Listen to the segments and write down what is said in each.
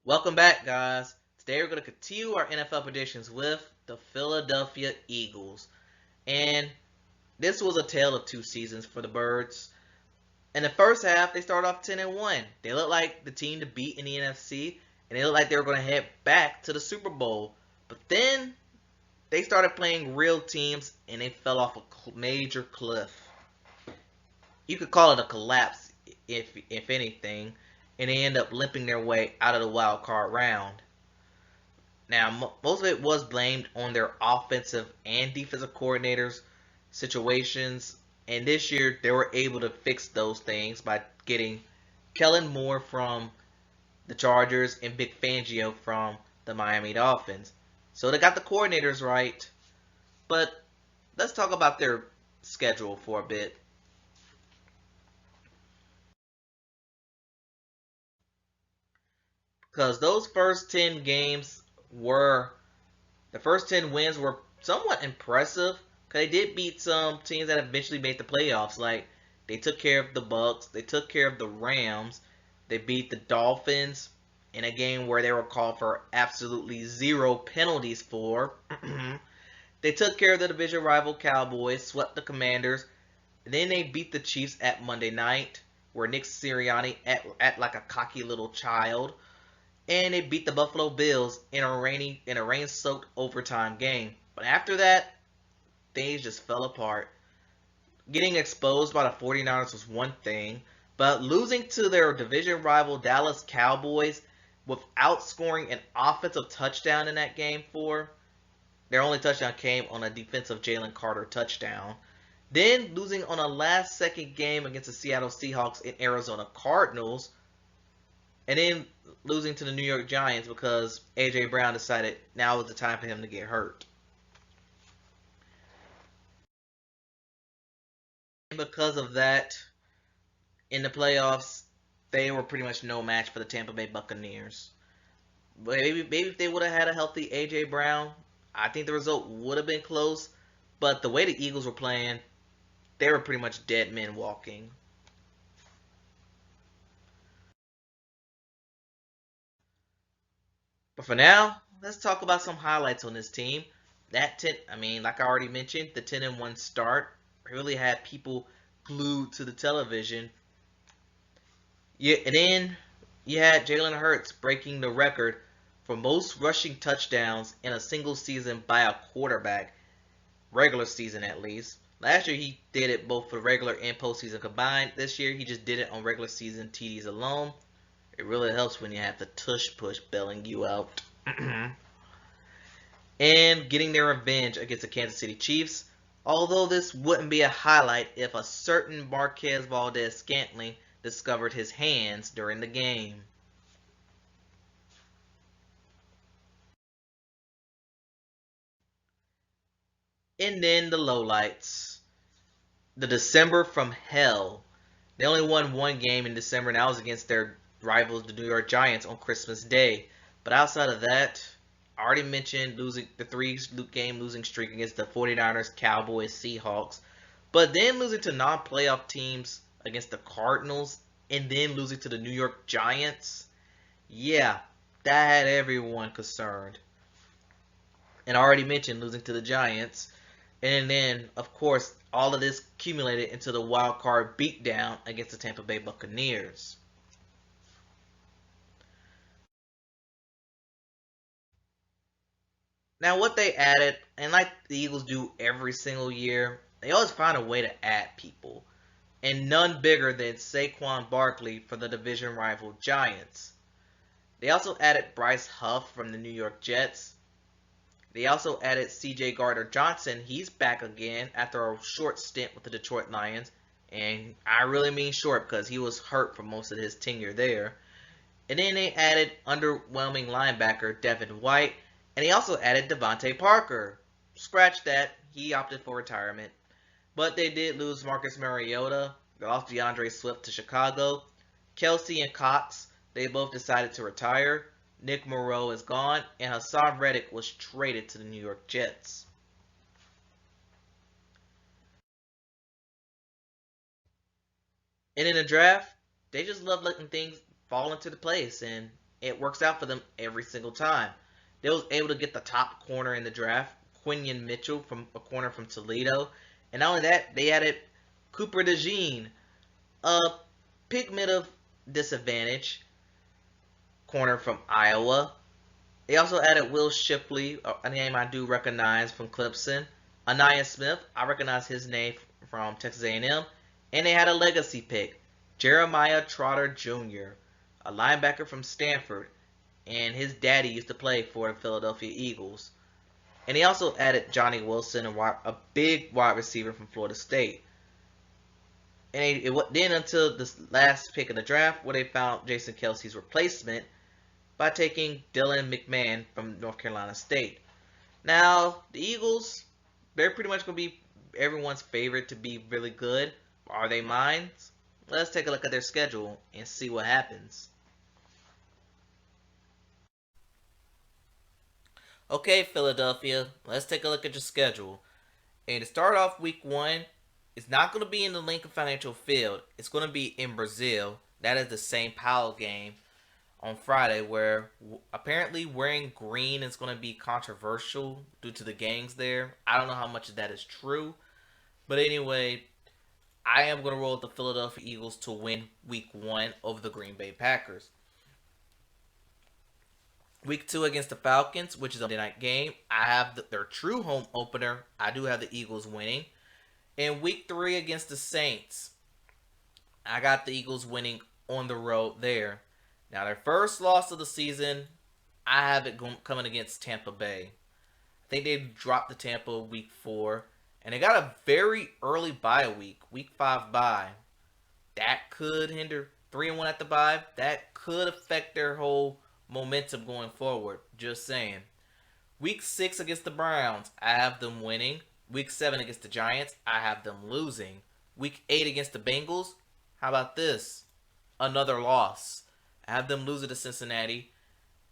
Welcome back, guys. Today we're going to continue our NFL predictions with the Philadelphia Eagles. And this was a tale of two seasons for the Birds. In the first half, they started off 10-1. They looked like the team to beat in the NFC, and they looked like they were going to head back to the Super Bowl. But then they started playing real teams, and they fell off a major cliff. You could call it a collapse, if anything, and they end up limping their way out of the wild card round. Now, most of it was blamed on their offensive and defensive coordinators' situations, and this year they were able to fix those things by getting Kellen Moore from the Chargers and Vic Fangio from the Miami Dolphins. So they got the coordinators right, but let's talk about their schedule for a bit. Because those first 10 games were the first 10 wins were somewhat impressive because they did beat some teams that eventually made the playoffs. Like they took care of the Bucks, they took care of the Rams, they beat the Dolphins in a game where they were called for absolutely zero penalties for. They took care of the division rival Cowboys, swept the Commanders, and then they beat the Chiefs at Monday night, where Nick Sirianni at like a cocky little child, and they beat the Buffalo Bills in a rain-soaked overtime game. But after that, things just fell apart. Getting exposed by the 49ers was one thing, but losing to their division rival Dallas Cowboys without scoring an offensive touchdown in that game for their only touchdown came on a defensive Jalen Carter touchdown. Then losing on a last second game against the Seattle Seahawks and Arizona Cardinals, and then losing to the New York Giants because A.J. Brown decided now was the time for him to get hurt. And because of that, in the playoffs, they were pretty much no match for the Tampa Bay Buccaneers. But maybe if they would have had a healthy A.J. Brown, I think the result would have been close. But the way the Eagles were playing, they were pretty much dead men walking. But for now, let's talk about some highlights on this team. Like I already mentioned, the 10-1 start really had people glued to the television. Yeah, and then you had Jalen Hurts breaking the record for most rushing touchdowns in a single season by a quarterback, regular season at least. Last year he did it both for regular and postseason combined. This year he just did it on regular season TDs alone. It really helps when you have the tush push bailing you out. And getting their revenge against the Kansas City Chiefs. Although this wouldn't be a highlight if a certain Marquez Valdez-Scantling discovered his hands during the game. And then the lowlights. The December from hell. They only won one game in December, and that was against their rivals, the New York Giants, on Christmas Day. But outside of that, I already mentioned losing the three-game losing streak against the 49ers, Cowboys, Seahawks. But then losing to non-playoff teams against the Cardinals, and then losing to the New York Giants. Yeah, that had everyone concerned. And I already mentioned losing to the Giants. And then, of course, all of this accumulated into the wild card beatdown against the Tampa Bay Buccaneers. Now, what they added, and like the Eagles do every single year, they always find a way to add people. And none bigger than Saquon Barkley for the division rival Giants. They also added Bryce Huff from the New York Jets. They also added C.J. Gardner-Johnson. He's back again after a short stint with the Detroit Lions. And I really mean short because he was hurt for most of his tenure there. And then they added underwhelming linebacker Devin White. And they also added Devontae Parker. Scratch that. He opted for retirement. But they did lose Marcus Mariota. They lost DeAndre Swift to Chicago. Kelsey and Cox, they both decided to retire. Nick Moreau is gone, and Hassan Reddick was traded to the New York Jets. And in the draft, they just love letting things fall into the place, and It works out for them every single time. They was able to get the top corner in the draft, Quinion Mitchell from a corner from Toledo, and not only that, they added Cooper DeJean, a pigment of disadvantage corner from Iowa. They also added Will Shipley, a name I do recognize from Clemson. Anaya Smith, I recognize his name from Texas A&M. And they had a legacy pick, Jeremiah Trotter Jr., a linebacker from Stanford. And his daddy used to play for the Philadelphia Eagles. And he also added Johnny Wilson, a big wide receiver from Florida State. And then until this last pick of the draft, where they found Jason Kelsey's replacement by taking Dylan McMahon from North Carolina State. Now, the Eagles, they're pretty much going to be everyone's favorite to be really good. Are they mine? Let's take a look at their schedule and see what happens. Okay, Philadelphia, let's take a look at your schedule. And to start off week 1, it's not going to be in the Lincoln Financial Field. It's going to be in Brazil. That is the St. Paulo game on Friday, where apparently wearing green is going to be controversial due to the gangs there. I don't know how much of that is true. But anyway, I am going to roll with the Philadelphia Eagles to win week 1 over the Green Bay Packers. Week 2 against the Falcons, which is a Monday night game, I have their true home opener. I do have the Eagles winning. In week 3 against the Saints, I got the Eagles winning on the road there. Now, their first loss of the season, I have it coming against Tampa Bay. I think they dropped the Tampa week 4. And they got a very early bye week. Week 5 bye. That could hinder 3-1 at the bye. That could affect their whole momentum going forward. Just saying. Week 6 against the Browns, I have them winning. Week 7 against the Giants, I have them losing. Week 8 against the Bengals, how about this? Another loss. I have them losing to Cincinnati.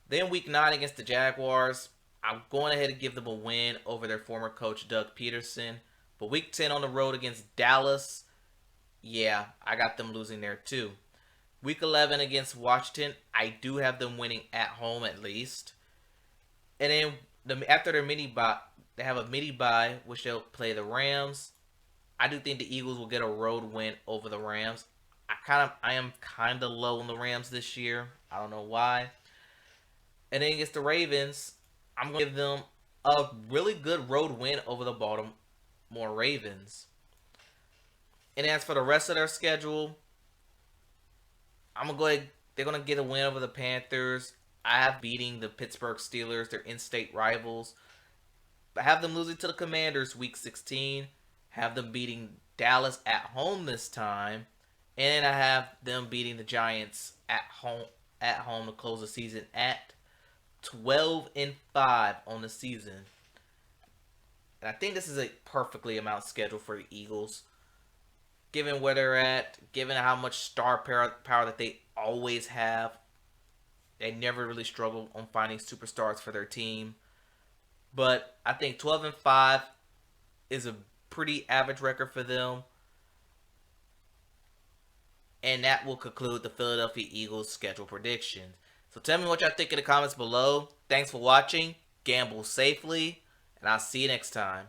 Then week 9 against the Jaguars, I'm going ahead and give them a win over their former coach, Doug Peterson. But week 10 on the road against Dallas, yeah, I got them losing there too. Week 11 against Washington, I do have them winning at home at least. And then after their mini bye, they have a mini bye, which they'll play the Rams. I do think the Eagles will get a road win over the Rams. I am kind of low on the Rams this year. I don't know why. And then against the Ravens, I'm going to give them a really good road win over the Baltimore Ravens. And as for the rest of their schedule, I'm going to go ahead. They're going to get a win over the Panthers. I have beating the Pittsburgh Steelers. They're in-state rivals. I have them losing to the Commanders week 16. Have them beating Dallas at home this time. And I have them beating the Giants at home to close the season at 12-5 on the season. And I think this is a perfectly amount schedule for the Eagles. Given where they're at, given how much star power that they always have, they never really struggle on finding superstars for their team. But I think 12-5 is a pretty average record for them. And that will conclude the Philadelphia Eagles schedule predictions. So tell me what y'all think in the comments below. Thanks for watching. Gamble safely. And I'll see you next time.